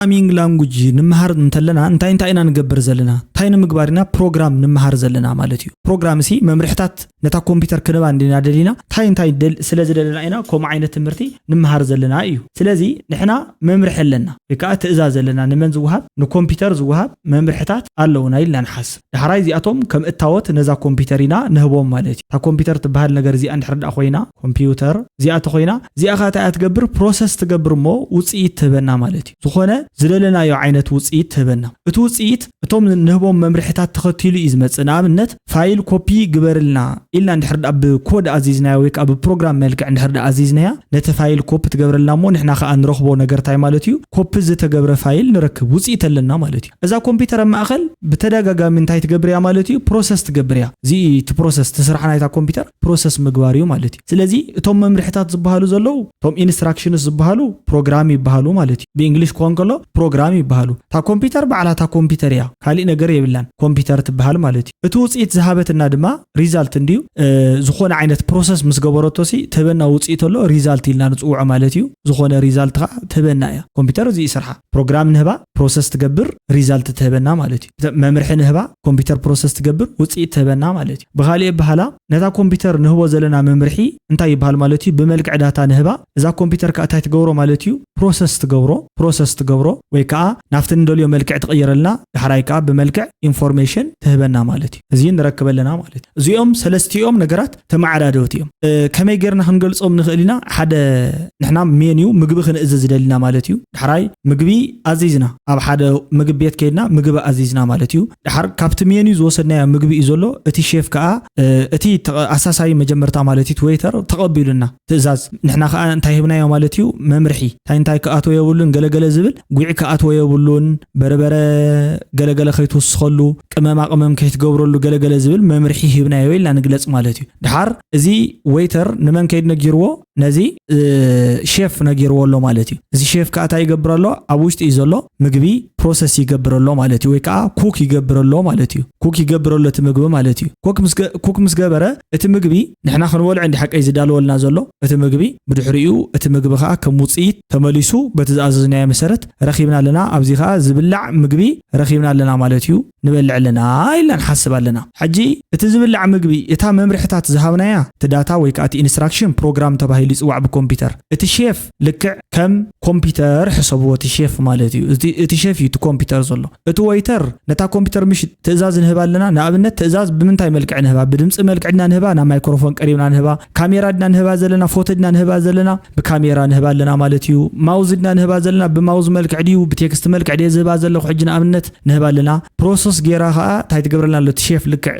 ፕሮግራሚንግ ላንጉጅ ንምሃር እንተለና እንታይ ኢና ንገብር ዘለና ታይነ ምግባርና ፕሮግራም ንምሃር ዘለና ማለት እዩ ፕሮግራም ሲ መምርሕታት ነታ ኮምፒውተር ክንባ እንዲና ደሊና እንታይ ደል ስለዝደለና ኢና ኮም ዓይነት ትምህርቲ ንምሃር ዘለና እዩ ስለዚ ንሕና መምርሕ ኣለና ወይካ ትእዛዝ ዘለና ንመን ዝውሃብ ንኮምፒውተር ዝውሃብ መምርሕታት ኣለውና ኢልና ንሓስብ ድሕራይ እዚኣቶም ከም እታወት ነዛ ኮምፒውተር ኢና ንህቦም ማለት እዩ ታ ኮምፒውተር ትበሃል ነገር እዚኣ እንድሕርዳ ኮይና ኮምፒውተር እዚኣ ተኮይና እዚኣ ካ እንታይ ትገብር ፕሮሰስ ትገብር ሞ ውጽኢት ትህበና ማለት እዩ ዝኾነ ዝደለናዮ ዓይነት ውጽኢት ትህበና እቲ ውጽኢት እቶም ንህቦም መምርሕታት ተኸቲሉ እዩ ዝመጽእ ንኣብነት ፋይል ኮፒ ግበርልና ኢልና እንድሕርዳ ብኮድ ኣዚዝናዮ ወይ ከዓ ብፕሮግራም መልክዕ እንድሕርዳ ኣዚዝናያ ነቲ ፋይል ኮፒ ትገብርልና ሞ ንሕና ከዓ ንረኽቦ ነገር ታይ ማለት እዩ ኮፒ ዝተገብረ ፋይል ንረክብ ውጽኢት ኣለና ማለት እዩ እዛ ኮምፒውተር ማእኸል ብተደጋጋሚ እንታይ ትገብርያ ማለት እዩ ፕሮሰስ ትገብርያ እዚ ቲ ፕሮሰስ ትስራሕ ናይታ ኮምፒውተር ፕሮሰስ ምግባር እዩ ማለት እዩ ስለዚ እቶም መምርሕታት ዝበሃሉ ዘለው እቶም ኢንስትራክሽንስ ዝበሃሉ ፕሮግራም ይበሃሉ ማለት እዩ ብእንግሊሽ ኮንከሎ ፕሮግራም ይበሃሉ ታ ኮምፒውተር ባዕላታ ኮምፒውተር ያ ካልእ ነገር የብላን ኮምፒውተር ትበሃል ማለት እዩ እቲ ውጽኢት ዝሃበትና ድማ ሪዛልት እንዲዩ ዝኾነ ዓይነት ፕሮሰስ ምስ ገበረቶሲ ትበና ውጽኢት ኣሎ ሪዛልት ኢልና ንጽውዖ ማለት እዩ ዝኾነ ሪዛልት ካ ትበና ያ ኮምፒውተር እዚ ይስርሓ ፕሮግራም ንህባ ፕሮሰስ ትገብር ሪዛልት ትህበና ማለት እዩ መምርሒ ንህባ ኮምፒውተር ፕሮሰስ ትገብር ውጽኢት ትህበና ማለት እዩ በኻሊእ በኋላ ነታ ኮምፒውተር ንህቦ ዘለና መምርሒ እንታይ ይበሃል ማለት እዩ ብመልክዕ ዳታ ንህባ እዛ ኮምፒውተር ካ እንታይ ትገብሮ ማለት እዩ ፕሮሰስ ትገብሮ ወይ ከዓ ናፍቲ እንደልዮ መልክዕ ትቀይረልና ድሕራይ ከዓ ብመልክዕ ኢንፎርሜሽን ትህበና ማለት እዩ እዚ ንረክበለና ማለት እዩ እዚኦም ሰለስቲኦም ነገራት ተማዓዳደውት እዮም ከመይ ገርና ክንገልጾም ንኽእል ኢና ሓደ ንሕና ሜኒው ምግቢ ክንእዘዝ ደሊና ማለት እዩ ድሕራይ ምግቢ ኣዚዝና ኣብ ሓደ ምግቢ ቤት ከይድና ምግቢ ኣዚዝና ማለት እዩ ድሕር ካብቲ ሜኒው ዝወሰድናዮ ምግቢ እዩ ዘሎ እቲ ሼፍ ከዓ እቲ ኣሳሳይ መጀመርታ ማለት እዩ ዌይተር ተቐቢሉና ትእዛዝ ንሕና ከዓ እንታይ ሂብናዮ ማለት እዩ መምርሒ እንታይ ከኣትዎ የብሉን ገለገለ ዝብል ጉዕ ከኣትዎ የብሉን በርበረ ገለገለ ከይትወስኸሉ ቅመማ ቅመም ከይትገብረሉ ገለገለ ዝብል መምርሒ ሂብናዮ ኢልና ንግለጽ ማለት እዩ ድሓር እዚ ዌይተር ንመን ከይድ ነጊርዎ ነዚ ሼፍ ነጊርዎ ኣሎ ማለት እዩ እዚ ሼፍ ከዓ እንታይ ይገብረሎ ኣብ ውሽጢ እዩ ዘሎ ምግቢ ፕሮሰስ ይገብረሎ ማለት እዩ ወይ ከዓ ኩክ ይገብረሎ ማለት እዩ ኩክ ይገብረሎ እቲ ምግቢ ማለት እዩ ኩክ ምስ ገበረ እቲ ምግቢ ንሕና ክንበልዖ እንዲ ሓቀይ ዝዳለወልና ዘሎ እቲ ምግቢ ብድሕሪኡ እቲ ምግቢ ከዓ ከም ውጽኢት ተመሊሱ በቲ ዝኣዘዝናዮ መሰረት ረኺብና ኣለና ኣብዚ ከዓ ዝብላዕ ምግቢ ረኺብና ኣለና ማለት እዩ ንበልዕ ኣለና ኢልና ንሓስብ ኣለና ሕጂ እቲ ዝብላዕ ምግቢ እታ መምርሕታት ዝሃብናያ እቲ ዳታ ወይ ከዓ እቲ ኢንስትራክሽን ፕሮግራም ተባሂሉ ይጽዋዕ ብኮምፒውተር እቲ ሼፍ ልክዕ ከም ኮምፒውተር ሕሰብዎ እቲ ሼፍ ማለት እዩ እቲ ሼፍ እዩ እቲ ኮምፒውተር ዘሎ እቲ ዌይተር ነታ ኮምፒውተር ምሽ ትእዛዝ ንህባ ኣለና ንኣብነት ትእዛዝ ብምንታይ መልክዕ ንህባ ብድምፂ መልክዕና ንህባ ናብ ማይክሮፎን ቀሪብና ንህባ ካሜራ ድና ንህባ ዘለና ፎቶ ድና ንህባ ዘለና ብካሜራ ንህባ ኣለና ማለት እዩ ማውዝ ድና ንህባ ዘለና ብማውዝ መልክዕ ድዩ ብቴክስት መልክዕ ድዩ ዝህባ ዘለኹ ሕጂ ንኣብነት ንህባ ኣለና ፕሮሰስ ጌራ ከዓ እንታይ ትገብረልና ኣሎ እቲ ሼፍ ልክዕ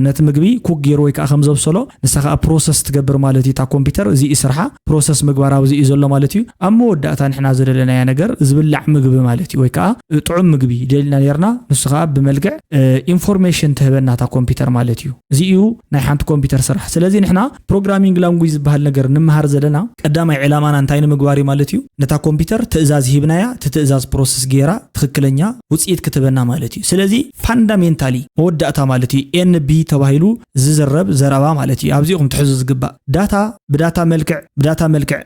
ነቲ ምግቢ ኩክ ጌሩ ወይ ከዓ ከም ዘብሰሎ ንሳ ከዓ ፕሮሰስ ትገብር ማለት እዩ ታ ኮምፒውተር እዚ ይስርሓ ፕሮሰስ ምግባራዊ እዚ እዩ ዘሎ ማለት እዩ ኣብ መወዳእታ ንሕና ዘለለናያ ነገር ዝብላዕ ምግቢ ማለት እዩ ወይ ከዓ ጥዑም ምግቢ ደሊና ነርና ንሱ ከዓ ብመልክዕ ኢንፎርሜሽን ትህበና ታ ኮምፒውተር ማለት እዩ እዚ እዩ ናይ ሓንቲ ኮምፒውተር ስራሕ ስለዚ ንሕና ፕሮግራሚንግ ላንጉጅ ዝበሃል ነገር ንምሃር ዘለና ቀዳማይ ዕላማና እንታይ ንምግባር ማለት እዩ ነታ ኮምፒውተር ትእዛዝ ሂብናያ ትእዛዝ ፕሮሰስ ጌራ ትክክለኛ ውጽኢት ክትበና ማለት እዩ ስለዚ ፋንዳሜንታሊ መወዳእታ ማለት እዩ ኤንቢ ተባሂሉ ዝዝረብ ዘረባ ማለት እዩ ኣብዚኦም ትሕዙ ዝግባእ ዳታ ብዳታ መልክዕ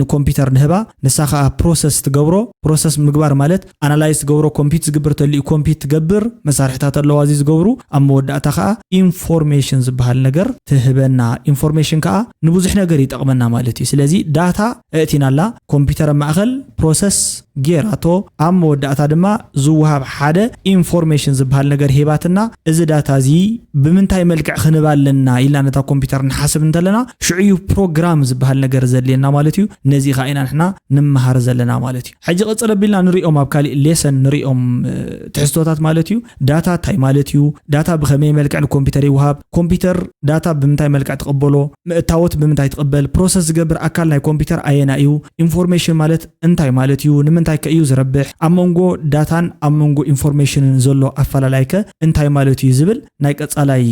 ንኮምፒውተር ንህባ ንሳ ከዓ ፕሮሰስ ትገብሮ ፕሮሰስ ምግባር ማለት ኣናላይዝ ትገብሮ ኮምፒውተር ዝግበር ተልዩ ኮምፒውተር ትገብር መሳርሕታት ኣለዋ እዚ ዝገብሩ ኣብ መወዳእታ ከዓ ኢንፎርሜሽን ዝበሃል ነገር ትህበና ኢንፎርሜሽን ከዓ ንብዙሕ ነገር ይጠቅመና ማለት እዩ ስለዚ ዳታ እቲናላ ኮምፒውተር ማእኸል ፕሮሰስ ጌራቶ ኣብ መወዳእታ ድማ ዝውሃብ ሓደ ኢንፎርሜሽን ዝበሃል ነገር ሂባትና እዚ ዳታ እዚ ብምንታይ መልክዕ ክንባለና ኢልና ነታ ኮምፒውተር ንሓስብ እንተለና ሽዑ ፕሮግራም ዝበሃል ነገር ዘልየና ማለት እዩ ነዚ ከዓ ኢና ንሕና ንምሃር ዘለና ማለት እዩ ሕጂ ቅጽል ኣቢልና ንሪኦም ኣብ ካልእ ሌሰን ንሪኦም ትሕዝቶታት ማለት እዩ ዳታ ታይ ማለት እዩ ዳታ ብኸመይ መልክዕ ንኮምፒውተር ይውሃብ ኮምፒውተር ዳታ ብምንታይ መልክዕ ተቀበሎ እታወት ብምንታይ ተቀበል ፕሮሰስ ዝገብር ኣካል ናይ ኮምፒውተር ኣየና እዩ ኢንፎርሜሽን ማለት እንታይ ማለት እዩ ንምንታይ ከእዩ ዝረብሕ ኣብ መንጎ ዳታን ኣብ መንጎ ኢንፎርሜሽንን ዘሎ ኣፈላላይከ እንታይ ማለት እዩ ዝብል ናይ ቀጻላይ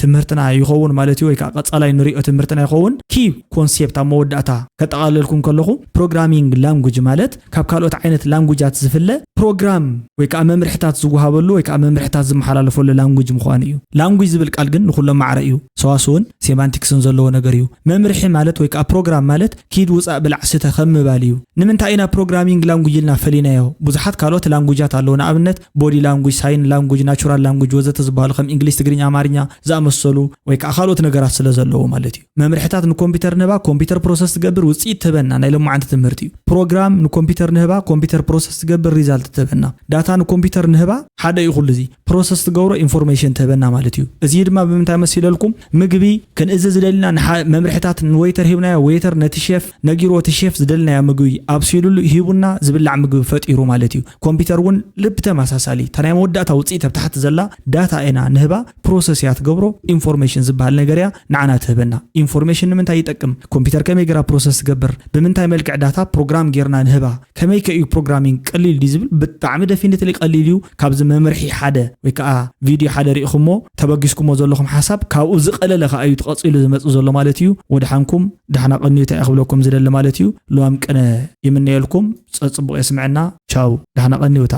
ትምህርትና ይኸውን ማለት እዩ ወይ ከዓ ቀጻላይ ንሪኦ ትምህርትና ይኸውን ኪ ኮንሴፕት ኣብ መወዳእታ ከጠቃለልኩም ከለኹ ፕሮግራሚንግ ላንጉጅ ማለት ካብ ካልኦት ዓይነት ላንጉጃት ዝፍለ ፕሮግራም ወይ ከዓ መምርሕታት ዝወሃበሉ ወይ ከዓ መምርሕታት ዝመሓላለፈሉ ላንጉጅ ምዃኑ እዩ ላንጉጅ ዝብል ቃል ግን ንኹሎም ማዕረ እዩ ሰዋስውን ሴማንቲክስን ዘለዎ ነገር እዩ መምርሒ ማለት ወይ ከዓ ፕሮግራም ማለት ኪድ ውፃእ ብላዕ ስተ ከም ምባል እዩ ንምንታይ ኢና ፕሮግራሚንግ ላንጉጅ ልና ፈሊናዮ ብዙሓት ካልኦት ላንጉጃት ኣለዉ ንኣብነት ቦዲ ላንጉጅ ሳይን ላንጉጅ ናቹራል ላንጉጅ ወዘተ ዝበሃሉ ከም እንግሊዝ ትግርኛ አማርኛ ዝኣመሰሉ ወይ ከዓ ካልኦት ነገራት ስለ ዘለዎ ማለት እዩ መምርሕታት ንኮምፒውተር ንህባ ኮምፒውተር ፕሮሰስ ትገብር ውፅኢት ትበና ናይ ለማዓንቲ ትምህርቲ እዩ ፕሮግራም ንኮምፒውተር ንህባ ኮምፒውተር ፕሮሰስ ትገብር ሪዛልት ትበና ዳታ ንኮምፒውተር ንህባ ሓደ ይኹሉ እዚ ፕሮሰስ ትገብሮ ኢንፎርሜሽን ትበና ማለት እዩ እዚ ድማ ብምንታይ መሲለልኩም ምግቢ ክንእዘ ዝደልና መምርሕታት ንዌተር ሂብናዮ ዌተር ነቲ ሼፍ ነጊሮ እቲ ሼፍ ዝደልናዮ ምግቢ ኣብሲሉሉ ሂቡና ዝብላዕ ምግቢ ፈጢሩ ማለት እዩ ኮምፒውተር እውን ልብ ተመሳሳሊ ተናይ መወዳእታ ውፅኢት ተብታሕት ዘላ ዳታ ኢና ንህባ ፕሮሰስ ያ ትገብሮ ኢንፎርሜሽን ዝበሃል ነገር ያ ንዓና ትህበና ኢንፎርሜሽን ንምንታይ ይጠቅም ኮምፒውተር ከመይ ገራ ፕሮሰስ ትገብር ብምንታይ መልክዕ ዳታ ፕሮግራም ጌርና ንህባ ከመይ ከዩ ፕሮግራሚንግ ቀሊል ዲዝብል ብጣዕሚ ደፊኒትሊ ቀሊል እዩ ካብዚ መምርሒ ሓደ ወይ ከዓ ቪድዮ ሓደ ሪኢኹሞ ተበጊስኩሞ ዘለኹም ሓሳብ ካብኡ ዝቀለለ ከኣዩ ተቐፂሉ ዝመጽ ዘሎ ማለት እዩ ወድሓንኩም ድሕና ቀኒታ ይኽብለኩም ዝደለ ማለት እዩ ለዋም ቀነ ይምነየልኩም ጽጽቡቕ ይስምዐና ቻው ድሕና ቀኒውታ